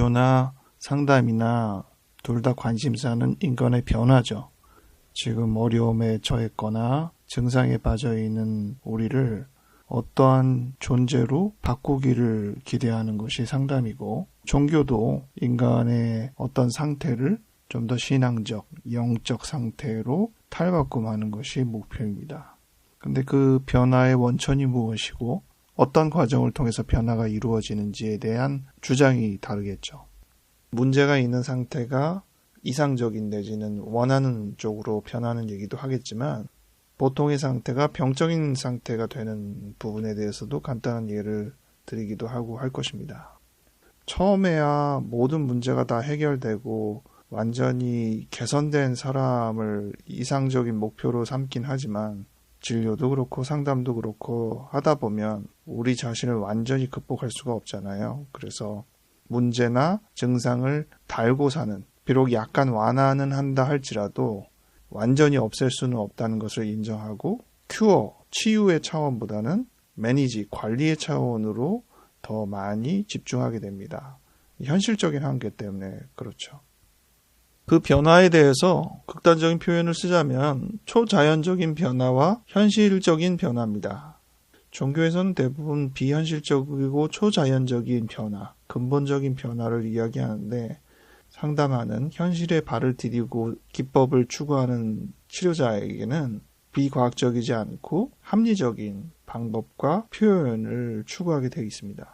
종교나 상담이나 둘 다 관심사는 인간의 변화죠. 지금 어려움에 처했거나 증상에 빠져 있는 우리를 어떠한 존재로 바꾸기를 기대하는 것이 상담이고, 종교도 인간의 어떤 상태를 좀 더 신앙적, 영적 상태로 탈바꿈하는 것이 목표입니다. 근데 그 변화의 원천이 무엇이고 어떤 과정을 통해서 변화가 이루어지는지에 대한 주장이 다르겠죠. 문제가 있는 상태가 이상적인 내지는 원하는 쪽으로 변하는 얘기도 하겠지만, 보통의 상태가 병적인 상태가 되는 부분에 대해서도 간단한 예를 드리기도 하고 할 것입니다. 처음에야 모든 문제가 다 해결되고 완전히 개선된 사람을 이상적인 목표로 삼긴 하지만, 진료도 그렇고 상담도 그렇고 하다 보면 우리 자신을 완전히 극복할 수가 없잖아요. 그래서 문제나 증상을 달고 사는, 비록 약간 완화는 한다 할지라도 완전히 없앨 수는 없다는 것을 인정하고, 큐어, 치유의 차원보다는 매니지, 관리의 차원으로 더 많이 집중하게 됩니다. 현실적인 한계 때문에 그렇죠. 그 변화에 대해서 극단적인 표현을 쓰자면 초자연적인 변화와 현실적인 변화입니다. 종교에서는 대부분 비현실적이고 초자연적인 변화, 근본적인 변화를 이야기하는데, 상담하는 현실에 발을 디디고 기법을 추구하는 치료자에게는 비과학적이지 않고 합리적인 방법과 표현을 추구하게 되어 있습니다.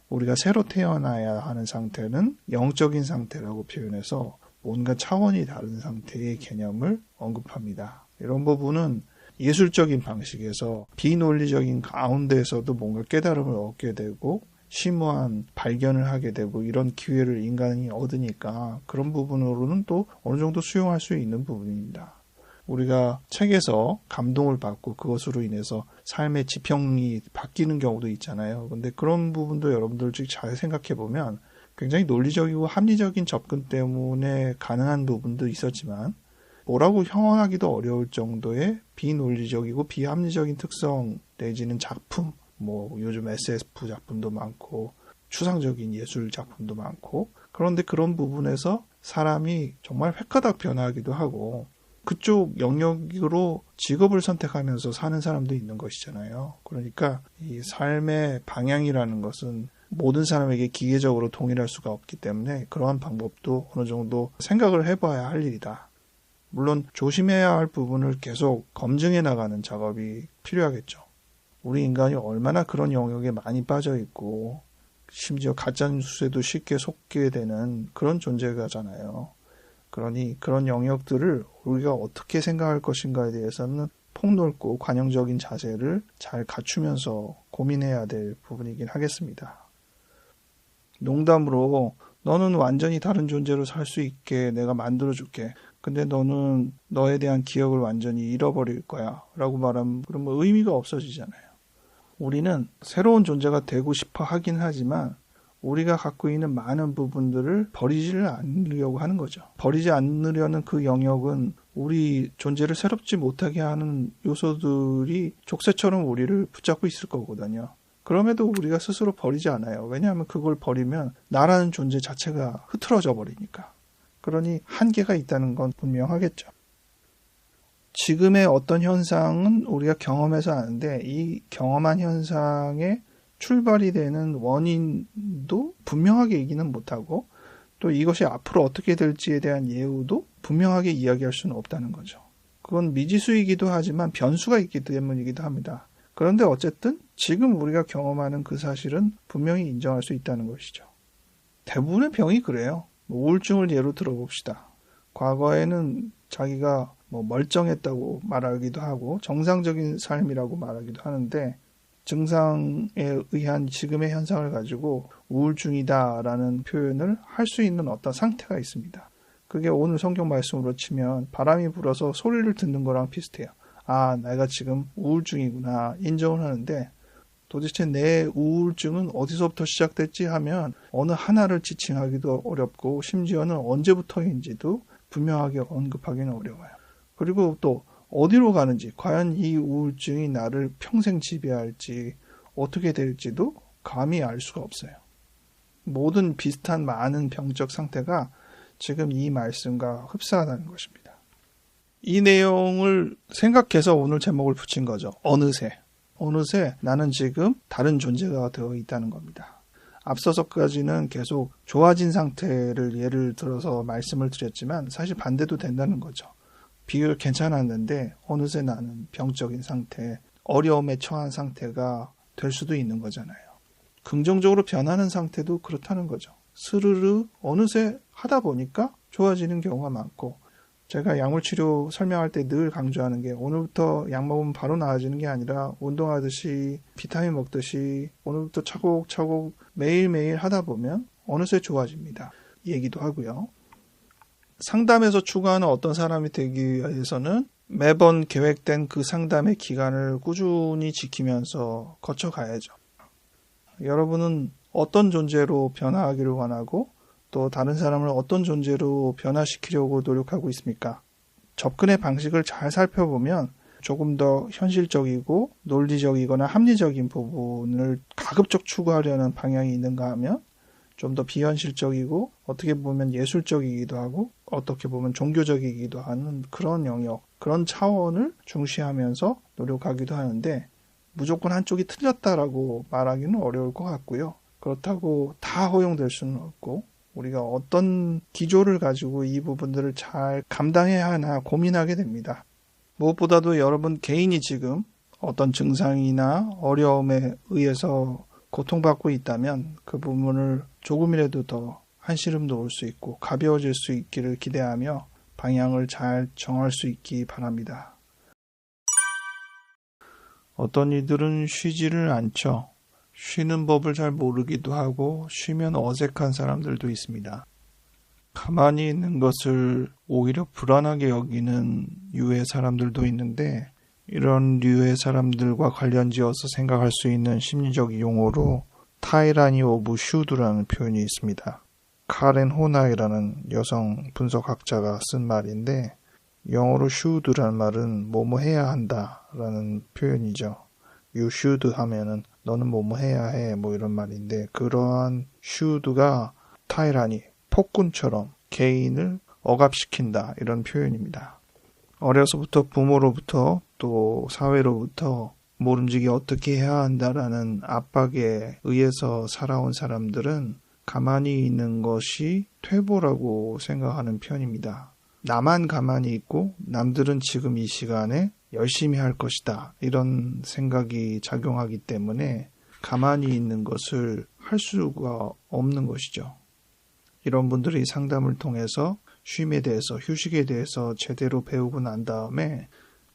우리가 새로 태어나야 하는 상태는 영적인 상태라고 표현해서 뭔가 차원이 다른 상태의 개념을 언급합니다. 이런 부분은 예술적인 방식에서 비논리적인 가운데에서도 뭔가 깨달음을 얻게 되고 심오한 발견을 하게 되고 이런 기회를 인간이 얻으니까 그런 부분으로는 또 어느 정도 수용할 수 있는 부분입니다. 우리가 책에서 감동을 받고 그것으로 인해서 삶의 지평이 바뀌는 경우도 있잖아요. 근데 그런 부분도 여러분들 잘 생각해 보면 굉장히 논리적이고 합리적인 접근 때문에 가능한 부분도 있었지만, 뭐라고 형언하기도 어려울 정도의 비논리적이고 비합리적인 특성 내지는 작품, 요즘 SF 작품도 많고 추상적인 예술 작품도 많고, 그런데 그런 부분에서 사람이 정말 획가닥 변화하기도 하고 그쪽 영역으로 직업을 선택하면서 사는 사람도 있는 것이잖아요. 그러니까 이 삶의 방향이라는 것은 모든 사람에게 기계적으로 동일할 수가 없기 때문에 그러한 방법도 어느 정도 생각을 해봐야 할 일이다. 물론 조심해야 할 부분을 계속 검증해 나가는 작업이 필요하겠죠. 우리 인간이 얼마나 그런 영역에 많이 빠져 있고 심지어 가짜뉴스에도 쉽게 속게 되는 그런 존재가잖아요. 그러니 그런 영역들을 우리가 어떻게 생각할 것인가에 대해서는 폭넓고 관용적인 자세를 잘 갖추면서 고민해야 될 부분이긴 하겠습니다. 농담으로 너는 완전히 다른 존재로 살 수 있게 내가 만들어줄게. 근데 너는 너에 대한 기억을 완전히 잃어버릴 거야 라고 말하면 그러면 의미가 없어지잖아요. 우리는 새로운 존재가 되고 싶어 하긴 하지만 우리가 갖고 있는 많은 부분들을 버리지를 않으려고 하는 거죠. 버리지 않으려는 그 영역은 우리 존재를 새롭지 못하게 하는 요소들이 족쇄처럼 우리를 붙잡고 있을 거거든요. 그럼에도 우리가 스스로 버리지 않아요. 왜냐하면 그걸 버리면 나라는 존재 자체가 흐트러져 버리니까. 그러니 한계가 있다는 건 분명하겠죠. 지금의 어떤 현상은 우리가 경험해서 아는데 이 경험한 현상의 출발이 되는 원인도 분명하게 얘기는 못하고 또 이것이 앞으로 어떻게 될지에 대한 예우도 분명하게 이야기할 수는 없다는 거죠. 그건 미지수이기도 하지만 변수가 있기 때문이기도 합니다. 그런데 어쨌든 지금 우리가 경험하는 그 사실은 분명히 인정할 수 있다는 것이죠. 대부분의 병이 그래요. 우울증을 예로 들어봅시다. 과거에는 자기가 멀쩡했다고 말하기도 하고 정상적인 삶이라고 말하기도 하는데 증상에 의한 지금의 현상을 가지고 우울증이다라는 표현을 할 수 있는 어떤 상태가 있습니다. 그게 오늘 성경 말씀으로 치면 바람이 불어서 소리를 듣는 거랑 비슷해요. 아, 내가 지금 우울증이구나 인정을 하는데 도대체 내 우울증은 어디서부터 시작됐지 하면 어느 하나를 지칭하기도 어렵고 심지어는 언제부터인지도 분명하게 언급하기는 어려워요. 그리고 또 어디로 가는지, 과연 이 우울증이 나를 평생 지배할지 어떻게 될지도 감히 알 수가 없어요. 모든 비슷한 많은 병적 상태가 지금 이 말씀과 흡사하다는 것입니다. 이 내용을 생각해서 오늘 제목을 붙인 거죠. 어느새 나는 지금 다른 존재가 되어 있다는 겁니다. 앞서서까지는 계속 좋아진 상태를 예를 들어서 말씀을 드렸지만 사실 반대도 된다는 거죠. 비교를 괜찮았는데 어느새 나는 병적인 상태, 어려움에 처한 상태가 될 수도 있는 거잖아요. 긍정적으로 변하는 상태도 그렇다는 거죠. 스르르 어느새 하다 보니까 좋아지는 경우가 많고, 제가 약물치료 설명할 때 늘 강조하는 게 오늘부터 약 먹으면 바로 나아지는 게 아니라 운동하듯이 비타민 먹듯이 오늘부터 차곡차곡 매일매일 하다 보면 어느새 좋아집니다. 얘기도 하고요. 상담에서 추구하는 어떤 사람이 되기 위해서는 매번 계획된 그 상담의 기간을 꾸준히 지키면서 거쳐가야죠. 여러분은 어떤 존재로 변화하기를 원하고 또 다른 사람을 어떤 존재로 변화시키려고 노력하고 있습니까? 접근의 방식을 잘 살펴보면 조금 더 현실적이고 논리적이거나 합리적인 부분을 가급적 추구하려는 방향이 있는가 하면 좀 더 비현실적이고 어떻게 보면 예술적이기도 하고 어떻게 보면 종교적이기도 하는 그런 영역, 그런 차원을 중시하면서 노력하기도 하는데 무조건 한쪽이 틀렸다라고 말하기는 어려울 것 같고요. 그렇다고 다 허용될 수는 없고 우리가 어떤 기조를 가지고 이 부분들을 잘 감당해야 하나 고민하게 됩니다. 무엇보다도 여러분 개인이 지금 어떤 증상이나 어려움에 의해서 고통받고 있다면 그 부분을 조금이라도 더 한시름 놓을 수 있고 가벼워질 수 있기를 기대하며 방향을 잘 정할 수 있기 바랍니다. 어떤 이들은 쉬지를 않죠. 쉬는 법을 잘 모르기도 하고 쉬면 어색한 사람들도 있습니다. 가만히 있는 것을 오히려 불안하게 여기는 유의 사람들도 있는데 이런 류의 사람들과 관련지어서 생각할 수 있는 심리적 용어로 타이라니 오브 슈드라는 표현이 있습니다. 카렌 호나이라는 여성 분석학자가 쓴 말인데 영어로 should라는 말은 뭐뭐 해야 한다라는 표현이죠. You should 하면은 너는 뭐뭐 해야 해 뭐 이런 말인데 그러한 should가 타이라니, 폭군처럼 개인을 억압시킨다 이런 표현입니다. 어려서부터 부모로부터 또 사회로부터 모름지기 어떻게 해야 한다라는 압박에 의해서 살아온 사람들은 가만히 있는 것이 퇴보라고 생각하는 편입니다. 나만 가만히 있고 남들은 지금 이 시간에 열심히 할 것이다 이런 생각이 작용하기 때문에 가만히 있는 것을 할 수가 없는 것이죠. 이런 분들이 상담을 통해서 쉼에 대해서 휴식에 대해서 제대로 배우고 난 다음에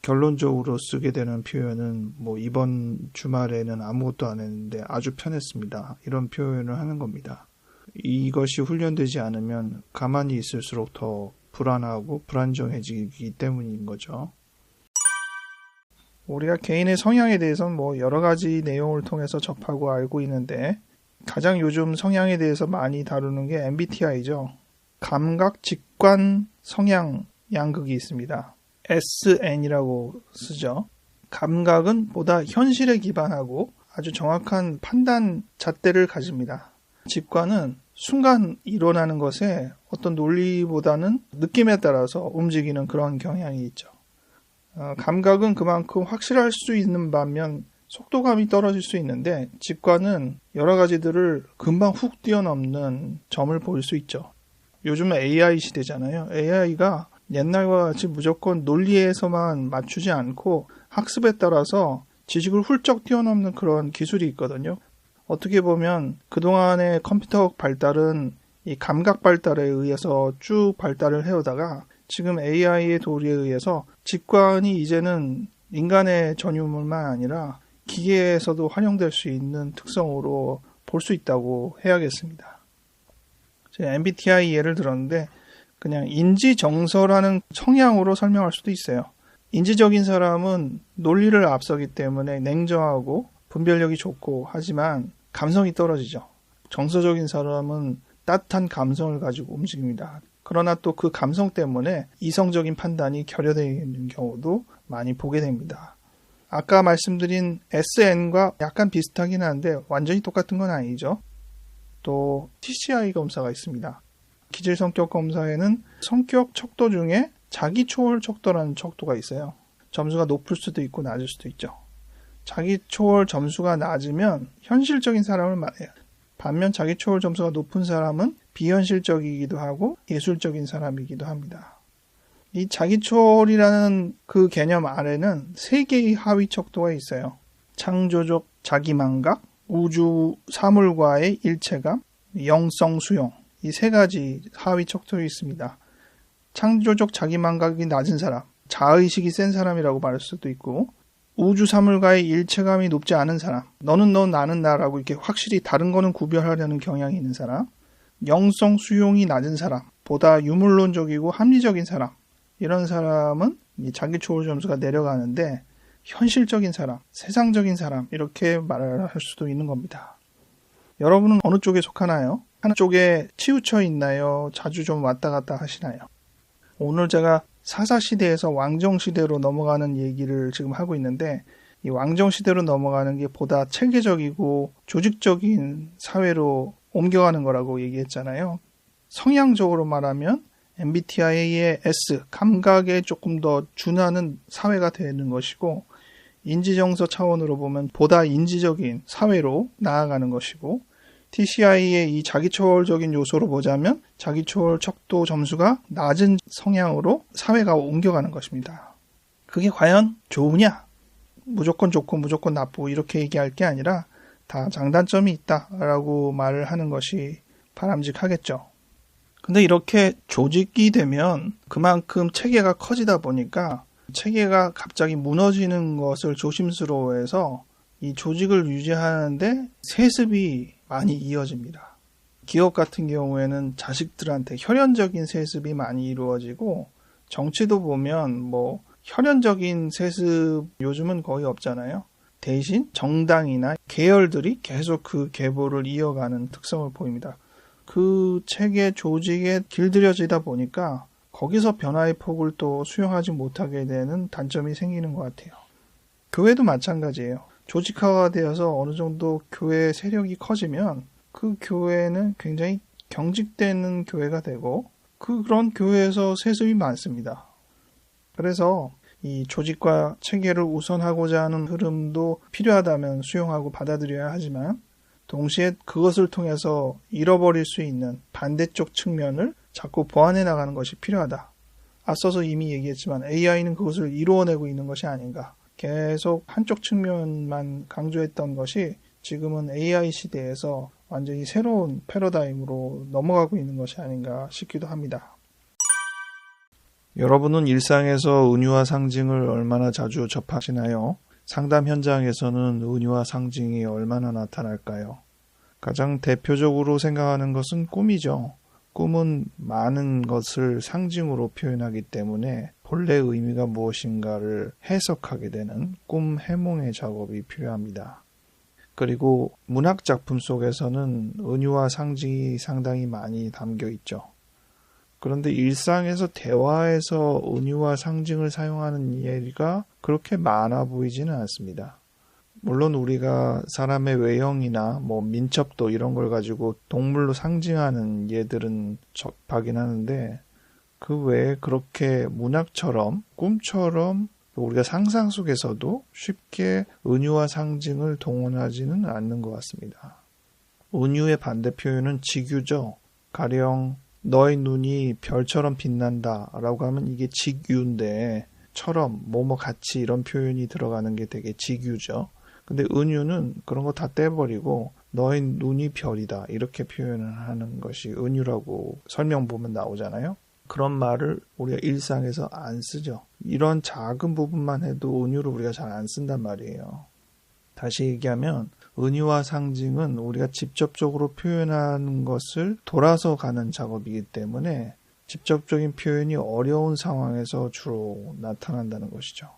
결론적으로 쓰게 되는 표현은 이번 주말에는 아무것도 안 했는데 아주 편했습니다. 이런 표현을 하는 겁니다. 이것이 훈련되지 않으면 가만히 있을수록 더 불안하고 불안정해지기 때문인 거죠. 우리가 개인의 성향에 대해서는 여러 가지 내용을 통해서 접하고 알고 있는데 가장 요즘 성향에 대해서 많이 다루는 게 MBTI죠. 감각, 직관, 성향 양극이 있습니다. SN이라고 쓰죠. 감각은 보다 현실에 기반하고 아주 정확한 판단 잣대를 가집니다. 직관은 순간 일어나는 것에 어떤 논리보다는 느낌에 따라서 움직이는 그런 경향이 있죠. 감각은 그만큼 확실할 수 있는 반면 속도감이 떨어질 수 있는데 직관은 여러 가지들을 금방 훅 뛰어넘는 점을 볼 수 있죠. 요즘은 AI 시대잖아요. AI가 옛날과 같이 무조건 논리에서만 맞추지 않고 학습에 따라서 지식을 훌쩍 뛰어넘는 그런 기술이 있거든요. 어떻게 보면 그동안의 컴퓨터 발달은 이 감각 발달에 의해서 쭉 발달을 해오다가 지금 AI의 도리에 의해서 직관이 이제는 인간의 전유물만 아니라 기계에서도 활용될 수 있는 특성으로 볼 수 있다고 해야겠습니다. 제가 MBTI 예를 들었는데 그냥 인지정서라는 성향으로 설명할 수도 있어요. 인지적인 사람은 논리를 앞서기 때문에 냉정하고 분별력이 좋고 하지만 감성이 떨어지죠. 정서적인 사람은 따뜻한 감성을 가지고 움직입니다. 그러나 또 그 감성 때문에 이성적인 판단이 결여되는 경우도 많이 보게 됩니다. 아까 말씀드린 SN과 약간 비슷하긴 한데 완전히 똑같은 건 아니죠. 또 TCI 검사가 있습니다. 기질 성격 검사에는 성격 척도 중에 자기 초월 척도라는 척도가 있어요. 점수가 높을 수도 있고 낮을 수도 있죠. 자기 초월 점수가 낮으면 현실적인 사람을 말해요. 반면 자기 초월 점수가 높은 사람은 비현실적이기도 하고 예술적인 사람이기도 합니다. 이 자기 초월이라는 그 개념 아래는 3개의 하위 척도가 있어요. 창조적 자기망각, 우주 사물과의 일체감, 영성 수용, 이 3가지 하위 척도가 있습니다. 창조적 자기망각이 낮은 사람, 자의식이 센 사람이라고 말할 수도 있고, 우주 사물과의 일체감이 높지 않은 사람, 너는 너 나는 나라고 이렇게 확실히 다른 거는 구별하려는 경향이 있는 사람, 영성 수용이 낮은 사람, 보다 유물론적이고 합리적인 사람, 이런 사람은 자기 초월 점수가 내려가는데 현실적인 사람, 세상적인 사람 이렇게 말을 할 수도 있는 겁니다. 여러분은 어느 쪽에 속하나요? 한쪽에 치우쳐 있나요? 자주 좀 왔다 갔다 하시나요? 오늘 제가 사사시대에서 왕정시대로 넘어가는 얘기를 지금 하고 있는데 이 왕정시대로 넘어가는 게 보다 체계적이고 조직적인 사회로 옮겨가는 거라고 얘기했잖아요. 성향적으로 말하면 MBTI의 S, 감각에 조금 더 준하는 사회가 되는 것이고 인지정서 차원으로 보면 보다 인지적인 사회로 나아가는 것이고 TCI의 이 자기초월적인 요소로 보자면 자기초월 척도 점수가 낮은 성향으로 사회가 옮겨가는 것입니다. 그게 과연 좋으냐? 무조건 좋고 무조건 나쁘고 이렇게 얘기할 게 아니라 다 장단점이 있다라고 말을 하는 것이 바람직하겠죠. 근데 이렇게 조직이 되면 그만큼 체계가 커지다 보니까 체계가 갑자기 무너지는 것을 조심스러워해서 이 조직을 유지하는데 세습이 많이 이어집니다. 기업 같은 경우에는 자식들한테 혈연적인 세습이 많이 이루어지고 정치도 보면 혈연적인 세습 요즘은 거의 없잖아요. 대신 정당이나 계열들이 계속 그 계보를 이어가는 특성을 보입니다. 그 체계 조직에 길들여지다 보니까 거기서 변화의 폭을 또 수용하지 못하게 되는 단점이 생기는 것 같아요. 교회도 마찬가지예요. 조직화가 되어서 어느 정도 교회 세력이 커지면 그 교회는 굉장히 경직되는 교회가 되고 그런 교회에서 세습이 많습니다. 그래서 이 조직과 체계를 우선하고자 하는 흐름도 필요하다면 수용하고 받아들여야 하지만 동시에 그것을 통해서 잃어버릴 수 있는 반대쪽 측면을 자꾸 보완해 나가는 것이 필요하다. 앞서서 이미 얘기했지만 AI는 그것을 이루어내고 있는 것이 아닌가. 계속 한쪽 측면만 강조했던 것이 지금은 AI 시대에서 완전히 새로운 패러다임으로 넘어가고 있는 것이 아닌가 싶기도 합니다. 여러분은 일상에서 은유와 상징을 얼마나 자주 접하시나요? 상담 현장에서는 은유와 상징이 얼마나 나타날까요? 가장 대표적으로 생각하는 것은 꿈이죠. 꿈은 많은 것을 상징으로 표현하기 때문에 본래 의미가 무엇인가를 해석하게 되는 꿈 해몽의 작업이 필요합니다. 그리고 문학 작품 속에서는 은유와 상징이 상당히 많이 담겨 있죠. 그런데 일상에서 대화에서 은유와 상징을 사용하는 예가 그렇게 많아 보이지는 않습니다. 물론 우리가 사람의 외형이나 민첩도 이런 걸 가지고 동물로 상징하는 예들은 접하긴 하는데 그 외에 그렇게 문학처럼 꿈처럼 우리가 상상 속에서도 쉽게 은유와 상징을 동원하지는 않는 것 같습니다. 은유의 반대 표현은 직유죠. 가령 너의 눈이 별처럼 빛난다 라고 하면 이게 직유인데 처럼 같이 이런 표현이 들어가는 게 되게 직유죠. 근데 은유는 그런 거 다 떼버리고 너의 눈이 별이다 이렇게 표현을 하는 것이 은유라고 설명 보면 나오잖아요. 그런 말을 우리가 일상에서 안 쓰죠. 이런 작은 부분만 해도 은유를 우리가 잘 안 쓴단 말이에요. 다시 얘기하면 은유와 상징은 우리가 직접적으로 표현하는 것을 돌아서 가는 작업이기 때문에 직접적인 표현이 어려운 상황에서 주로 나타난다는 것이죠.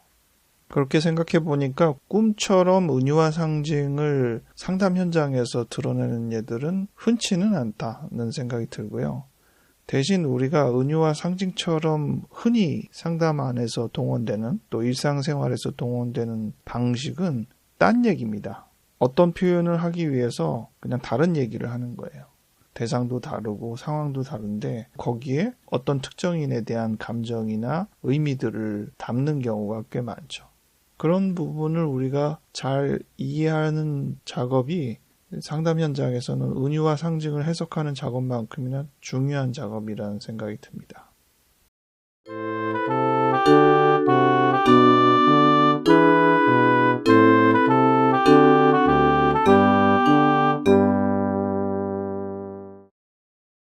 그렇게 생각해 보니까 꿈처럼 은유와 상징을 상담 현장에서 드러내는 예들은 흔치는 않다는 생각이 들고요. 대신 우리가 은유와 상징처럼 흔히 상담 안에서 동원되는 또 일상생활에서 동원되는 방식은 딴 얘기입니다. 어떤 표현을 하기 위해서 그냥 다른 얘기를 하는 거예요. 대상도 다르고 상황도 다른데 거기에 어떤 특정인에 대한 감정이나 의미들을 담는 경우가 꽤 많죠. 그런 부분을 우리가 잘 이해하는 작업이 상담 현장에서는 은유와 상징을 해석하는 작업만큼이나 중요한 작업이라는 생각이 듭니다.